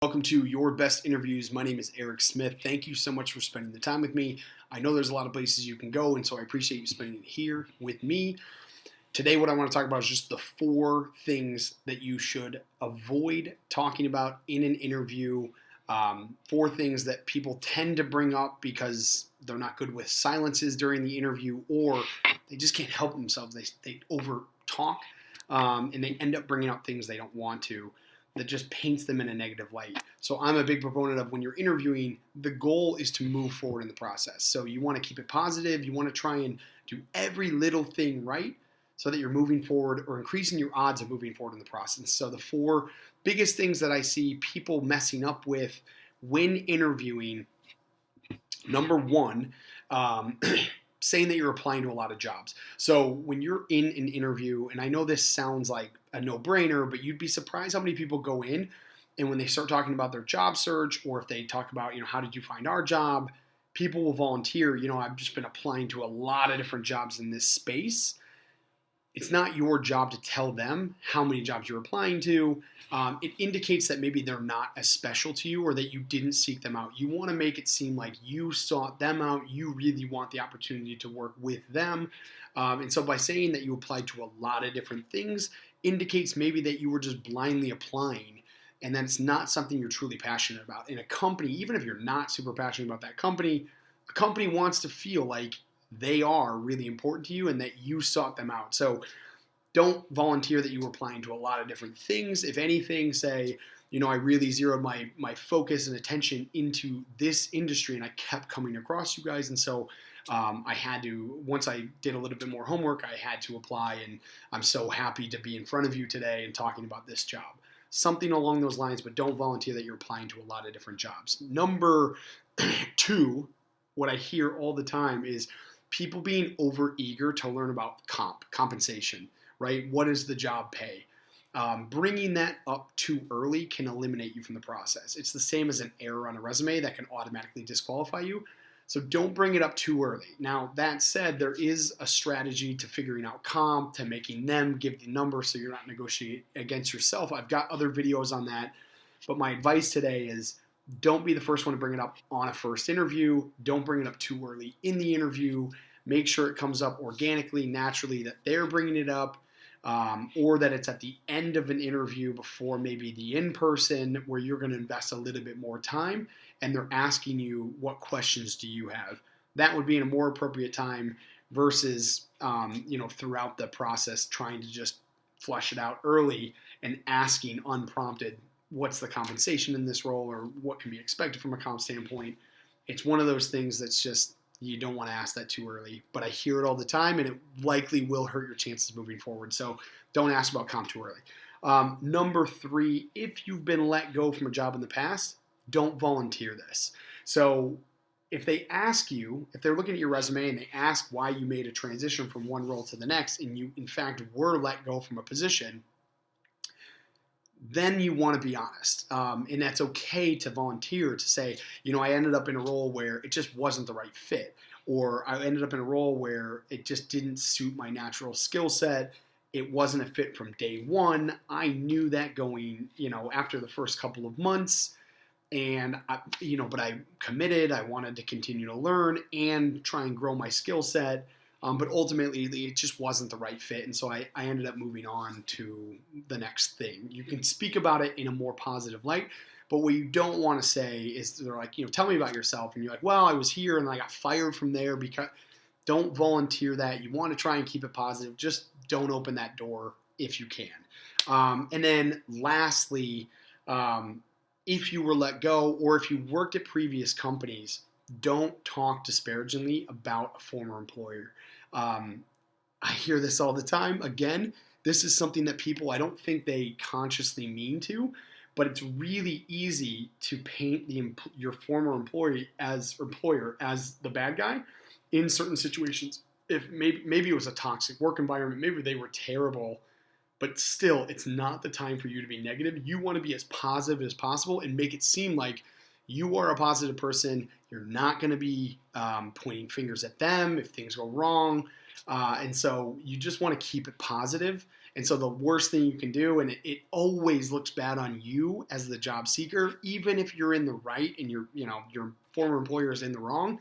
Welcome to Your Best Interviews. My name is Eric Smith. Thank you so much for spending the time with me. I know there's a lot of places you can go, and so I appreciate you spending it here with me. Today, what I want to talk about is just the 4 things that you should avoid talking about in an interview. 4 things that people tend to bring up because they're not good with silences during the interview, or they just can't help themselves. They over talk, and they end up bringing up things they don't want to. That just paints them in a negative light. So I'm a big proponent of when you're interviewing, the goal is to move forward in the process. So you want to keep it positive. You want to try and do every little thing right so that you're moving forward or increasing your odds of moving forward in the process. So the 4 biggest things that I see people messing up with when interviewing, number 1, saying that you're applying to a lot of jobs. So when you're in an interview, and I know this sounds like a no-brainer, but you'd be surprised how many people go in and when they start talking about their job search, or if they talk about, how did you find our job, people will volunteer. I've just been applying to a lot of different jobs in this space. It's not your job to tell them how many jobs you're applying to. It indicates that maybe they're not as special to you or that you didn't seek them out. You want to make it seem like you sought them out. You really want the opportunity to work with them. And so by saying that you applied to a lot of different things indicates maybe that you were just blindly applying and that it's not something you're truly passionate about. In a company, even if you're not super passionate about that company, a company wants to feel like they are really important to you and that you sought them out. So don't volunteer that you were applying to a lot of different things. If anything, say, I really zeroed my focus and attention into this industry and I kept coming across you guys. And so I had to, once I did a little bit more homework, I had to apply, and I'm so happy to be in front of you today and talking about this job. Something along those lines, but don't volunteer that you're applying to a lot of different jobs. Number 2, what I hear all the time is people being over eager to learn about compensation, right? What does the job pay? Bringing that up too early can eliminate you from the process. It's the same as an error on a resume that can automatically disqualify you. So don't bring it up too early. Now, that said, there is a strategy to figuring out comp, to making them give the number so you're not negotiating against yourself. I've got other videos on that. But my advice today is don't be the first one to bring it up on a first interview. Don't bring it up too early in the interview. Make sure it comes up organically, naturally, that they're bringing it up, or that it's at the end of an interview before maybe the in-person where you're going to invest a little bit more time and they're asking you, what questions do you have? That would be in a more appropriate time versus, throughout the process trying to just flush it out early and asking unprompted, what's the compensation in this role or what can be expected from a comp standpoint. It's one of those things that's just, you don't want to ask that too early, but I hear it all the time and it likely will hurt your chances moving forward. So don't ask about comp too early. Number 3, if you've been let go from a job in the past, don't volunteer this. So if they ask you, if they're looking at your resume and they ask why you made a transition from one role to the next and you in fact were let go from a position, then you want to be honest. And that's okay to volunteer, to say, I ended up in a role where it just wasn't the right fit, or I ended up in a role where it just didn't suit my natural skill set. It wasn't a fit from day one. I knew that going, after the first couple of months, and but I committed. I wanted to continue to learn and try and grow my skill set. But ultimately, it just wasn't the right fit. And so I ended up moving on to the next thing. You can speak about it in a more positive light. But what you don't want to say is they're like, tell me about yourself. And you're like, well, I was here and I got fired from there. Because don't volunteer that. You want to try and keep it positive. Just don't open that door if you can. And then lastly, if you were let go or if you worked at previous companies, don't talk disparagingly about a former employer. I hear this all the time. Again, this is something that people, I don't think they consciously mean to, but it's really easy to paint your former employer as the bad guy in certain situations. If maybe it was a toxic work environment, maybe they were terrible, but still, it's not the time for you to be negative. You want to be as positive as possible and make it seem like you are a positive person. You're not going to be pointing fingers at them if things go wrong. And so you just want to keep it positive And so the worst thing you can do, and it always looks bad on you as the job seeker, even if you're in the right and your former employer is in the wrong,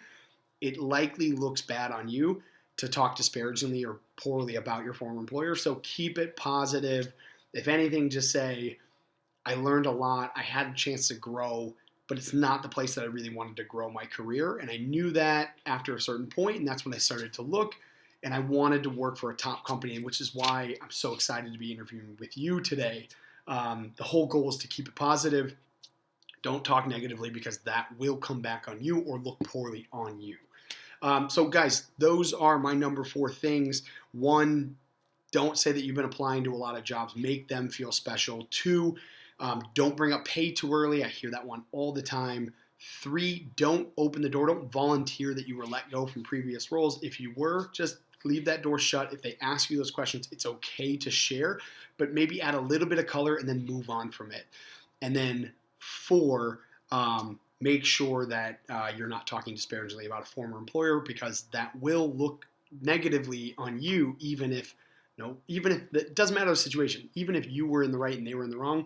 it likely looks bad on you to talk disparagingly or poorly about your former employer. So keep it positive. If anything, just say, I learned a lot. I had a chance to grow, but it's not the place that I really wanted to grow my career. And I knew that after a certain point, and that's when I started to look. And I wanted to work for a top company, which is why I'm so excited to be interviewing with you today. The whole goal is to keep it positive. Don't talk negatively, because that will come back on you or look poorly on you. So guys, those are my number 4 things. 1, don't say that you've been applying to a lot of jobs. Make them feel special. 2, don't bring up pay too early. I hear that one all the time. 3, don't open the door. Don't volunteer that you were let go from previous roles. If you were, just leave that door shut. If they ask you those questions, it's okay to share, but maybe add a little bit of color and then move on from it. And then 4, make sure that you're not talking disparagingly about a former employer, because that will look negatively on you, even if it doesn't matter the situation. Even if you were in the right and they were in the wrong,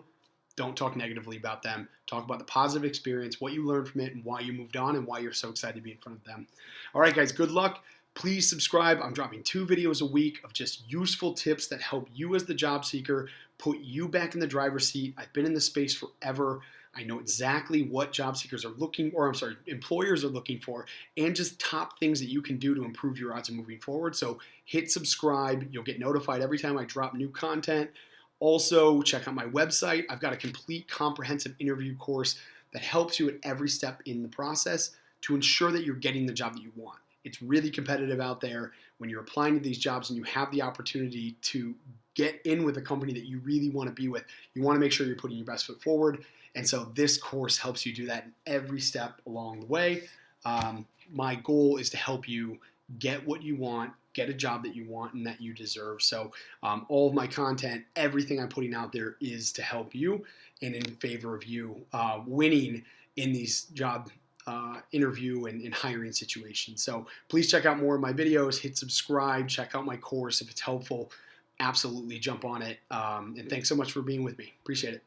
don't talk negatively about them. Talk about the positive experience, what you learned from it, and why you moved on, and why you're so excited to be in front of them. All right, guys, good luck. Please subscribe. I'm dropping 2 videos a week of just useful tips that help you as the job seeker, put you back in the driver's seat. I've been in this space forever. I know exactly what job seekers are employers are looking for, and just top things that you can do to improve your odds of moving forward. So hit subscribe. You'll get notified every time I drop new content. Also, check out my website. I've got a complete comprehensive interview course that helps you at every step in the process to ensure that you're getting the job that you want. It's really competitive out there. When you're applying to these jobs and you have the opportunity to get in with a company that you really want to be with, you want to make sure you're putting your best foot forward. And so this course helps you do that in every step along the way. My goal is to help you get what you want, get a job that you want and that you deserve. So all of my content, everything I'm putting out there is to help you and in favor of you winning in these job interview and hiring situations. So please check out more of my videos, hit subscribe, check out my course if it's helpful. Absolutely jump on it. And thanks so much for being with me. Appreciate it.